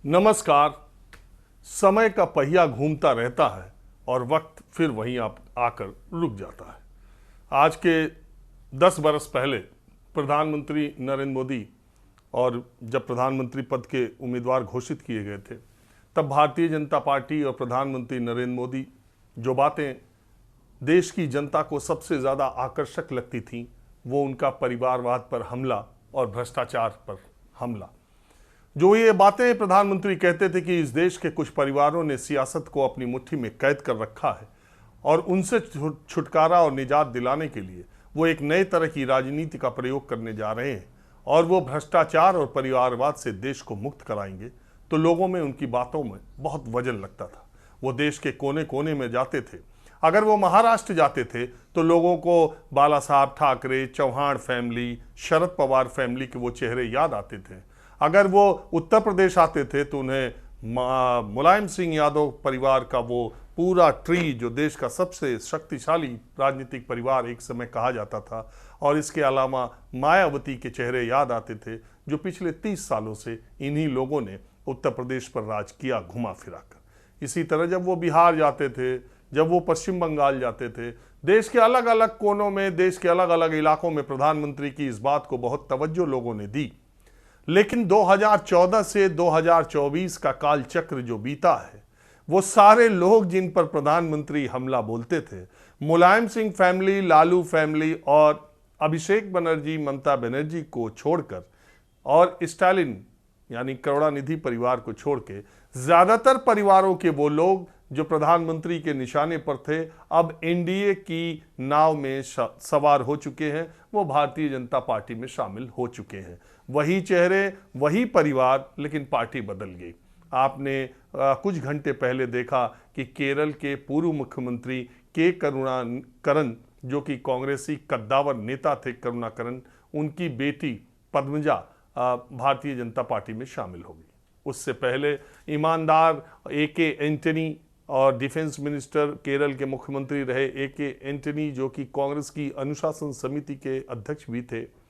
नमस्कार। समय का पहिया घूमता रहता है और वक्त फिर वहीं आप आकर रुक जाता है। आज के 10 बरस पहले प्रधानमंत्री नरेंद्र मोदी और जब प्रधानमंत्री पद के उम्मीदवार घोषित किए गए थे, तब भारतीय जनता पार्टी और प्रधानमंत्री नरेंद्र मोदी जो बातें देश की जनता को सबसे ज़्यादा आकर्षक लगती थीं, वो उनका परिवारवाद पर हमला और भ्रष्टाचार पर हमला। जो ये बातें प्रधानमंत्री कहते थे कि इस देश के कुछ परिवारों ने सियासत को अपनी मुट्ठी में कैद कर रखा है और उनसे छुटकारा और निजात दिलाने के लिए वो एक नए तरह की राजनीति का प्रयोग करने जा रहे हैं और वो भ्रष्टाचार और परिवारवाद से देश को मुक्त कराएंगे, तो लोगों में उनकी बातों में बहुत वजन लगता था। वो देश के कोने कोने में जाते थे। अगर वो महाराष्ट्र जाते थे तो लोगों को बाला साहब ठाकरे, चौहान फैमिली, शरद पवार फैमिली के वो चेहरे याद आते थे। अगर वो उत्तर प्रदेश आते थे तो उन्हें मुलायम सिंह यादव परिवार का वो पूरा ट्री, जो देश का सबसे शक्तिशाली राजनीतिक परिवार एक समय कहा जाता था, और इसके अलावा मायावती के चेहरे याद आते थे, जो पिछले 30 सालों से इन्हीं लोगों ने उत्तर प्रदेश पर राज किया घुमा फिरा कर। इसी तरह जब वो बिहार जाते थे, जब वो पश्चिम बंगाल जाते थे, देश के अलग अलग कोनों में, देश के अलग अलग इलाकों में प्रधानमंत्री की इस बात को बहुत तवज्जो लोगों ने दी। लेकिन 2014 से 2024 का काल चक्र जो बीता है, वो सारे लोग जिन पर प्रधानमंत्री हमला बोलते थे, मुलायम सिंह फैमिली, लालू फैमिली और अभिषेक बनर्जी, ममता बनर्जी को छोड़कर और स्टालिन यानी करुणानिधि परिवार को छोड़ के ज्यादातर परिवारों के वो लोग जो प्रधानमंत्री के निशाने पर थे, अब एनडीए की नाव में सवार हो चुके हैं, वो भारतीय जनता पार्टी में शामिल हो चुके हैं। वही चेहरे, वही परिवार, लेकिन पार्टी बदल गई। आपने कुछ घंटे पहले देखा कि केरल के पूर्व मुख्यमंत्री के करुणाकरन, जो कि कांग्रेसी कद्दावर नेता थे करुणाकरन, उनकी बेटी पद्मजा भारतीय जनता पार्टी में शामिल हो गई। उससे पहले ईमानदार ए.के. एंटनी और डिफेंस मिनिस्टर केरल के मुख्यमंत्री रहे ए.के. एंटनी, जो कि कांग्रेस की अनुशासन समिति के अध्यक्ष भी थे,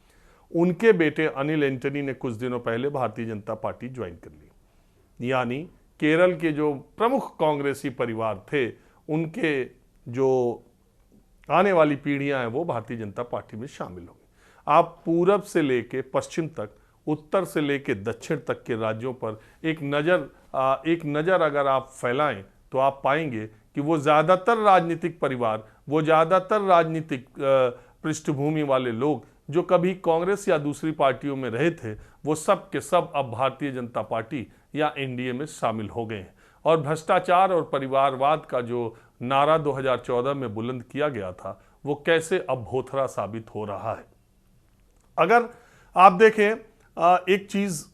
उनके बेटे अनिल एंटनी ने कुछ दिनों पहले भारतीय जनता पार्टी ज्वाइन कर ली। यानी केरल के जो प्रमुख कांग्रेसी परिवार थे, उनके जो आने वाली पीढ़ियां हैं, वो भारतीय जनता पार्टी में शामिल हो गई। आप पूरब से लेके पश्चिम तक, उत्तर से लेके दक्षिण तक के राज्यों पर एक नज़र अगर आप फैलाएं तो आप पाएंगे कि वो ज़्यादातर राजनीतिक परिवार, वो ज़्यादातर राजनीतिक पृष्ठभूमि वाले लोग जो कभी कांग्रेस या दूसरी पार्टियों में रहे थे, वो सब के सब अब भारतीय जनता पार्टी या एनडीए में शामिल हो गए हैं। और भ्रष्टाचार और परिवारवाद का जो नारा 2014 में बुलंद किया गया था, वो कैसे अब भोथरा साबित हो रहा है। अगर आप देखें, एक चीज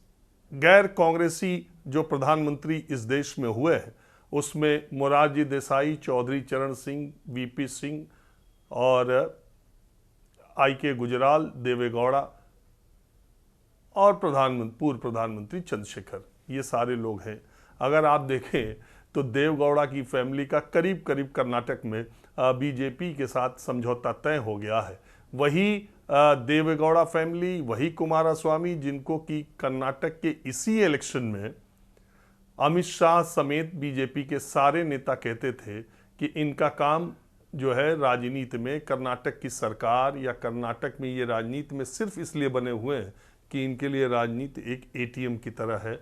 गैर कांग्रेसी जो प्रधानमंत्री इस देश में हुए हैं, उसमें मोरारजी देसाई, चौधरी चरण सिंह, वीपी सिंह और आई.के. गुजराल, देवेगौड़ा और पूर्व प्रधानमंत्री चंद्रशेखर, ये सारे लोग हैं। अगर आप देखें तो देवेगौड़ा की फैमिली का करीब करीब कर्नाटक में बीजेपी के साथ समझौता तय हो गया है। वही देवेगौड़ा फैमिली, वही कुमारस्वामी, जिनको कि कर्नाटक के इसी इलेक्शन में अमित शाह समेत बीजेपी के सारे नेता कहते थे कि इनका काम जो है राजनीति में, कर्नाटक की सरकार या कर्नाटक में ये राजनीति में सिर्फ इसलिए बने हुए हैं कि इनके लिए राजनीति एक एटीएम की तरह है।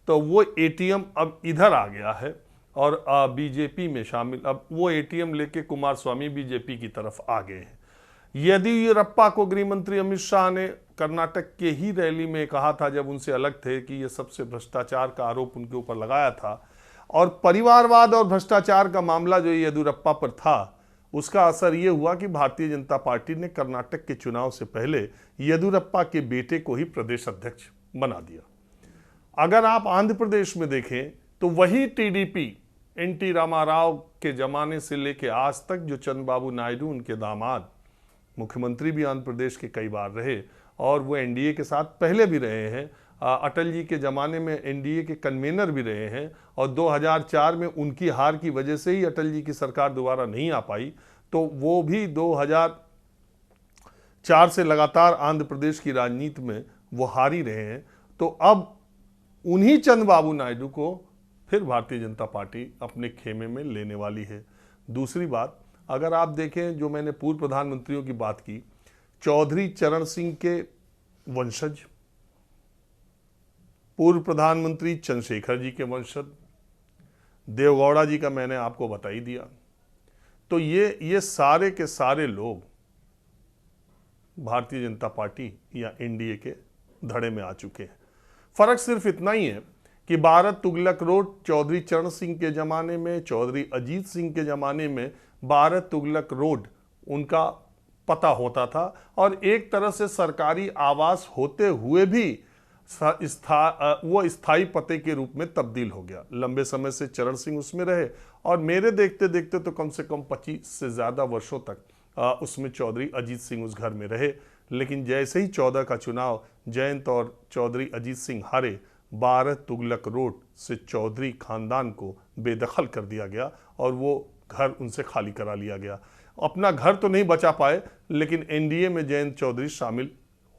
तो वो एटीएम अब इधर आ गया है और बीजेपी में शामिल, अब वो एटीएम लेके कुमारस्वामी बीजेपी की तरफ आ गए हैं। येदियुरप्पा को गृह मंत्री अमित शाह ने कर्नाटक के ही रैली में कहा था, जब उनसे अलग थे, कि ये सबसे भ्रष्टाचार का आरोप उनके ऊपर लगाया था। और परिवारवाद और भ्रष्टाचार का मामला जो येदियुरप्पा पर था, उसका असर ये हुआ कि भारतीय जनता पार्टी ने कर्नाटक के चुनाव से पहले येदियुरप्पा के बेटे को ही प्रदेश अध्यक्ष बना दिया। अगर आप आंध्र प्रदेश में देखें तो वही टीडीपी एन.टी. रामाराव के जमाने से लेकर आज तक, जो चंद्रबाबू नायडू उनके दामाद मुख्यमंत्री भी आंध्र प्रदेश के कई बार रहे और वो एनडीए के साथ पहले भी रहे हैं, अटल जी के ज़माने में एनडीए के कन्वीनर भी रहे हैं, और 2004 में उनकी हार की वजह से ही अटल जी की सरकार दोबारा नहीं आ पाई, तो वो भी 2004 से लगातार आंध्र प्रदेश की राजनीति में वो हार ही रहे हैं। तो अब उन्हीं चंद्रबाबू नायडू को फिर भारतीय जनता पार्टी अपने खेमे में लेने वाली है। दूसरी बात, अगर आप देखें, जो मैंने पूर्व प्रधानमंत्रियों की बात की, चौधरी चरण सिंह के वंशज, पूर्व प्रधानमंत्री चंद्रशेखर जी के वंशज, देवगौड़ा जी का मैंने आपको बता ही दिया। तो ये सारे के सारे लोग भारतीय जनता पार्टी या एनडीए के धड़े में आ चुके हैं। फर्क सिर्फ इतना ही है कि भारत तुगलक रोड चौधरी चरण सिंह के जमाने में, चौधरी अजीत सिंह के जमाने में भारत तुगलक रोड उनका पता होता था और एक तरह से सरकारी आवास होते हुए भी वो स्थायी पते के रूप में तब्दील हो गया। लंबे समय से चरण सिंह उसमें रहे और मेरे देखते देखते तो कम से कम 25 से ज़्यादा वर्षों तक उसमें चौधरी अजीत सिंह उस घर में रहे। लेकिन जैसे ही 14 का चुनाव जयंत और चौधरी अजीत सिंह हारे, भारत तुगलक रोड से चौधरी खानदान को बेदखल कर दिया गया और वो घर उनसे खाली करा लिया गया। अपना घर तो नहीं बचा पाए, लेकिन एनडीए में जयंत चौधरी शामिल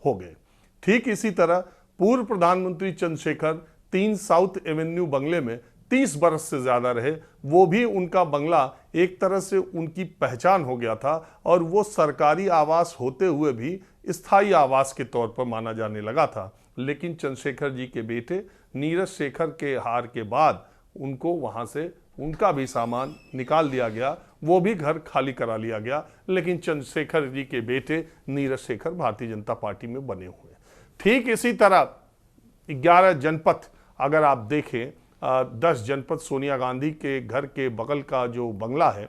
हो गए। ठीक इसी तरह पूर्व प्रधानमंत्री चंद्रशेखर 3 साउथ एवेन्यू बंगले में 30 बरस से ज्यादा रहे। वो भी उनका बंगला एक तरह से उनकी पहचान हो गया था और वो सरकारी आवास होते हुए भी स्थायी आवास के तौर पर माना जाने लगा था। लेकिन चंद्रशेखर जी के बेटे नीरज शेखर के हार के बाद उनको वहां से उनका भी सामान निकाल दिया गया, वो भी घर खाली करा लिया गया। लेकिन चंद्रशेखर जी के बेटे नीरज शेखर भारतीय जनता पार्टी में बने हुए। ठीक इसी तरह 11 जनपद अगर आप देखें, 10 जनपद सोनिया गांधी के घर के बगल का जो बंगला है,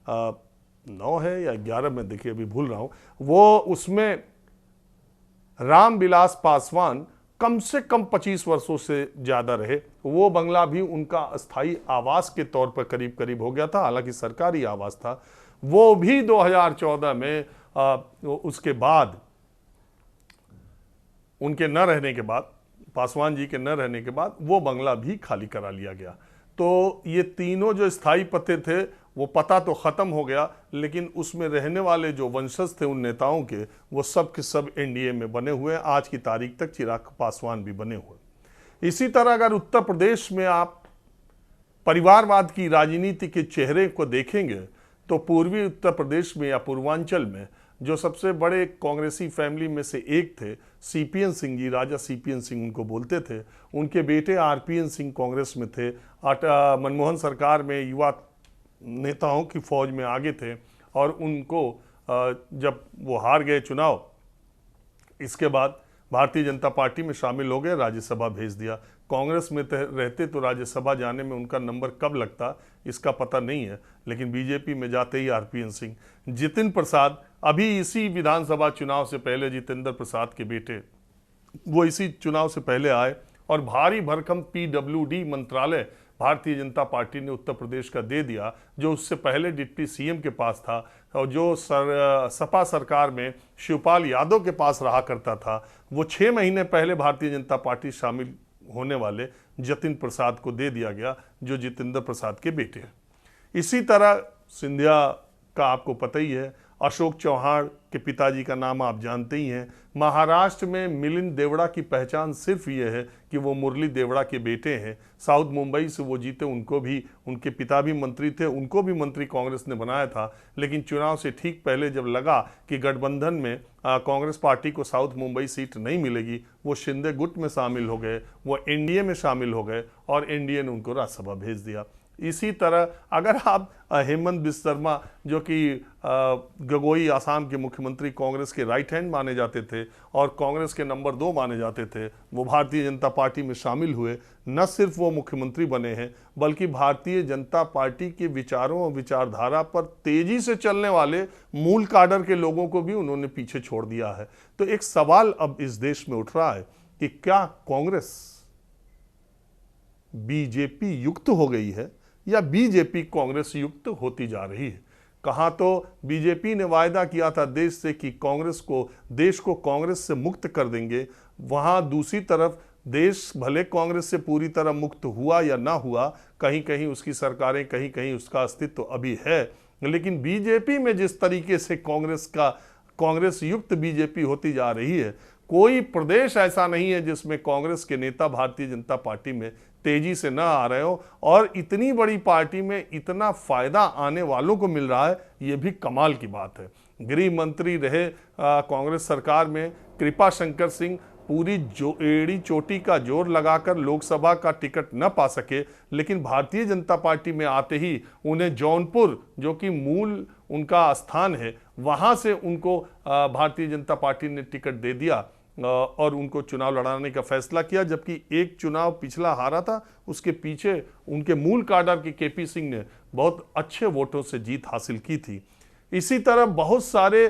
9 है या 11 में देखिए अभी भूल रहा हूं, वो उसमें रामविलास पासवान कम से कम 25 वर्षों से ज्यादा रहे। वो बंगला भी उनका अस्थायी आवास के तौर पर करीब करीब हो गया था, हालांकि सरकारी आवास था। वो भी 2014 में उसके बाद उनके न रहने के बाद, पासवान जी के न रहने के बाद वो बंगला भी खाली करा लिया गया। तो ये तीनों जो स्थायी पते थे वो पता तो खत्म हो गया, लेकिन उसमें रहने वाले जो वंशज थे उन नेताओं के, वो सब के सब एनडीए में बने हुए। आज की तारीख तक चिराग पासवान भी बने हुए। इसी तरह अगर उत्तर प्रदेश में आप परिवारवाद की राजनीति के चेहरे को देखेंगे तो पूर्वी उत्तर प्रदेश में या पूर्वांचल में जो सबसे बड़े कांग्रेसी फैमिली में से एक थे सीपीएन सिंह जी, राजा सीपीएन सिंह उनको बोलते थे, उनके बेटे आरपीएन सिंह कांग्रेस में थे। मनमोहन सरकार में युवा नेताओं की फौज में आगे थे और उनको जब वो हार गए चुनाव, इसके बाद भारतीय जनता पार्टी में शामिल हो गए, राज्यसभा भेज दिया। कांग्रेस में रहते तो राज्यसभा जाने में उनका नंबर कब लगता इसका पता नहीं है, लेकिन बीजेपी में जाते ही आरपीएन सिंह। जितिन प्रसाद अभी इसी विधानसभा चुनाव से पहले, जितेंद्र प्रसाद के बेटे, वो इसी चुनाव से पहले आए और भारी भरकम पीडब्ल्यूडी मंत्रालय भारतीय जनता पार्टी ने उत्तर प्रदेश का दे दिया, जो उससे पहले डिप्टी सीएम के पास था और जो सपा सरकार में शिवपाल यादव के पास रहा करता था। वो 6 महीने पहले भारतीय जनता पार्टी शामिल होने वाले जतिन प्रसाद को दे दिया गया, जो जितेंद्र प्रसाद के बेटे हैं। इसी तरह सिंधिया का आपको पता ही है, अशोक चौहान के पिताजी का नाम आप जानते ही हैं। महाराष्ट्र में मिलिंद देवड़ा की पहचान सिर्फ ये है कि वो मुरली देवड़ा के बेटे हैं। साउथ मुंबई से वो जीते, उनको भी, उनके पिता भी मंत्री थे, उनको भी मंत्री कांग्रेस ने बनाया था। लेकिन चुनाव से ठीक पहले जब लगा कि गठबंधन में कांग्रेस पार्टी को साउथ मुंबई सीट नहीं मिलेगी, वो शिंदे गुट में शामिल हो गए, वो एनडीए में शामिल हो गए और एनडीए ने उनको राज्यसभा भेज दिया। इसी तरह अगर आप हेमंत बिस्वा शर्मा, जो कि गगोई आसाम के मुख्यमंत्री, कांग्रेस के राइट हैंड माने जाते थे और कांग्रेस के नंबर 2 माने जाते थे, वो भारतीय जनता पार्टी में शामिल हुए। न सिर्फ वो मुख्यमंत्री बने हैं, बल्कि भारतीय जनता पार्टी के विचारों और विचारधारा पर तेजी से चलने वाले मूल काडर के लोगों को भी उन्होंने पीछे छोड़ दिया है। तो एक सवाल अब इस देश में उठ रहा है कि क्या कांग्रेस बीजेपी युक्त हो गई है या बीजेपी कांग्रेस युक्त होती जा रही है। कहाँ तो बीजेपी ने वायदा किया था देश से कि देश को कांग्रेस से मुक्त कर देंगे, वहाँ दूसरी तरफ देश भले कांग्रेस से पूरी तरह मुक्त हुआ या ना हुआ, कहीं कहीं उसकी सरकारें, कहीं कहीं उसका अस्तित्व तो अभी है, लेकिन बीजेपी में जिस तरीके से कांग्रेस युक्त बीजेपी होती जा रही है, कोई प्रदेश ऐसा नहीं है जिसमें कांग्रेस के नेता भारतीय जनता पार्टी में तेजी से न आ रहे हो, और इतनी बड़ी पार्टी में इतना फायदा आने वालों को मिल रहा है, ये भी कमाल की बात है। गृह मंत्री रहे कांग्रेस सरकार में कृपा शंकर सिंह पूरी एड़ी चोटी का जोर लगाकर लोकसभा का टिकट न पा सके, लेकिन भारतीय जनता पार्टी में आते ही उन्हें जौनपुर, जो कि मूल उनका स्थान है, वहां से उनको भारतीय जनता पार्टी ने टिकट दे दिया और उनको चुनाव लड़ाने का फैसला किया। जबकि एक चुनाव पिछला हारा था, उसके पीछे उनके मूल काडर के केपी सिंह ने बहुत अच्छे वोटों से जीत हासिल की थी। इसी तरह बहुत सारे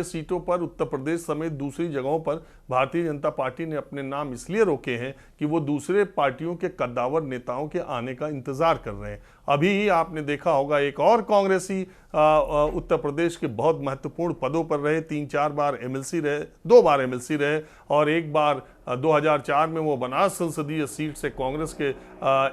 सीटों पर उत्तर प्रदेश समेत दूसरी जगहों पर भारतीय जनता पार्टी ने अपने नाम इसलिए रोके हैं कि वो दूसरे पार्टियों के कद्दावर नेताओं के आने का इंतजार कर रहे हैं। अभी ही आपने देखा होगा एक और कांग्रेसी उत्तर प्रदेश के बहुत महत्वपूर्ण पदों पर रहे, 3-4 बार एमएलसी रहे, 2 बार एमएलसी रहे, और एक बार 2004 में वो बनास संसदीय सीट से कांग्रेस के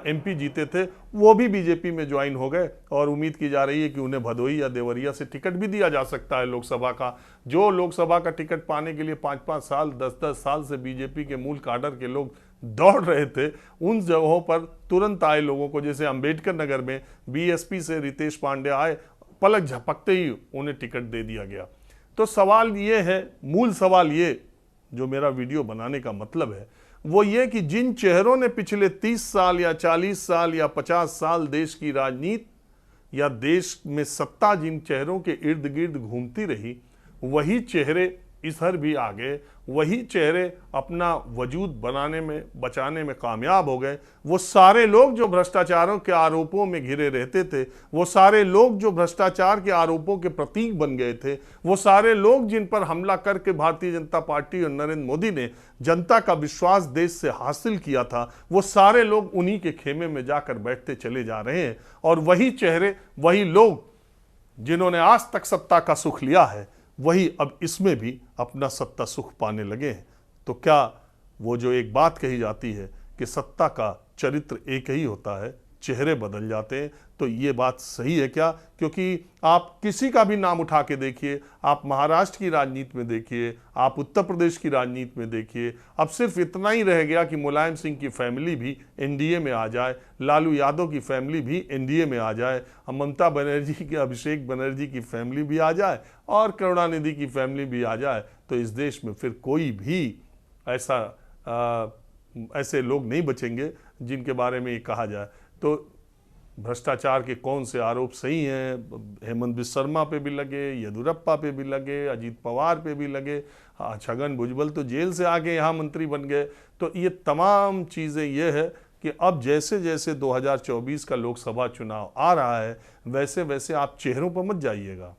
एमपी जीते थे, वो भी बीजेपी में ज्वाइन हो गए। और उम्मीद की जा रही है कि उन्हें भदोही या देवरिया से टिकट भी दिया जा सकता है लोकसभा का। जो लोकसभा का टिकट पाने के लिए 5-5 साल 10-10 साल से बीजेपी के मूल काडर के लोग दौड़ रहे थे, उन जगहों पर तुरंत आए लोगों को, जैसे अंबेडकर नगर में बीएसपी से रितेश पांडे आए, पलक झपकते ही उन्हें टिकट दे दिया गया। तो सवाल ये है, मूल सवाल ये जो मेरा वीडियो बनाने का मतलब है वो ये कि जिन चेहरों ने पिछले 30 साल या 40 साल या 50 साल देश की राजनीति या देश में सत्ता जिन चेहरों के इर्द गिर्द घूमती रही, वही चेहरे इधर भी आ गए, वही चेहरे अपना वजूद बनाने में बचाने में कामयाब हो गए। वो सारे लोग जो भ्रष्टाचारों के आरोपों में घिरे रहते थे, वो सारे लोग जो भ्रष्टाचार के आरोपों के प्रतीक बन गए थे, वो सारे लोग जिन पर हमला करके भारतीय जनता पार्टी और नरेंद्र मोदी ने जनता का विश्वास देश से हासिल किया था, वो सारे लोग उन्हीं के खेमे में जाकर बैठते चले जा रहे हैं। और वही चेहरे, वही लोग जिन्होंने आज तक सत्ता का सुख लिया है, वही अब इसमें भी अपना सत्ता सुख पाने लगे हैं। तो क्या वो जो एक बात कही जाती है कि सत्ता का चरित्र एक ही होता है, चेहरे बदल जाते हैं, तो ये बात सही है क्या? क्योंकि आप किसी का भी नाम उठा के देखिए, आप महाराष्ट्र की राजनीति में देखिए, आप उत्तर प्रदेश की राजनीति में देखिए, अब सिर्फ इतना ही रह गया कि मुलायम सिंह की फैमिली भी एनडीए में आ जाए, लालू यादव की फैमिली भी एनडीए में आ जाए, ममता बनर्जी की, अभिषेक बनर्जी की फैमिली भी आ जाए और करुणानिधि की फैमिली भी आ जाए, तो इस देश में फिर कोई भी ऐसे लोग नहीं बचेंगे जिनके बारे में ये कहा जाए। तो भ्रष्टाचार के कौन से आरोप सही हैं? हेमंत बिस्वा शर्मा पे भी लगे, येदियुरप्पा पे भी लगे, अजीत पवार पे भी लगे, छगन भुजबल तो जेल से आके यहाँ मंत्री बन गए। तो ये तमाम चीज़ें ये है कि अब जैसे जैसे 2024 का लोकसभा चुनाव आ रहा है, वैसे वैसे आप चेहरों पर मत जाइएगा।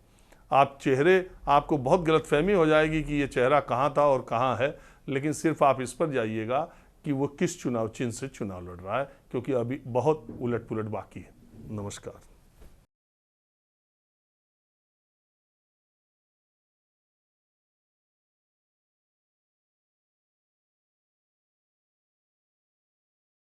आपको बहुत गलतफहमी हो जाएगी कि ये चेहरा कहाँ था और कहाँ है, लेकिन सिर्फ आप इस पर जाइएगा कि वो किस चुनाव चिन्ह से चुनाव लड़ रहा है, क्योंकि अभी बहुत उलट पुलट बाकी है। नमस्कार।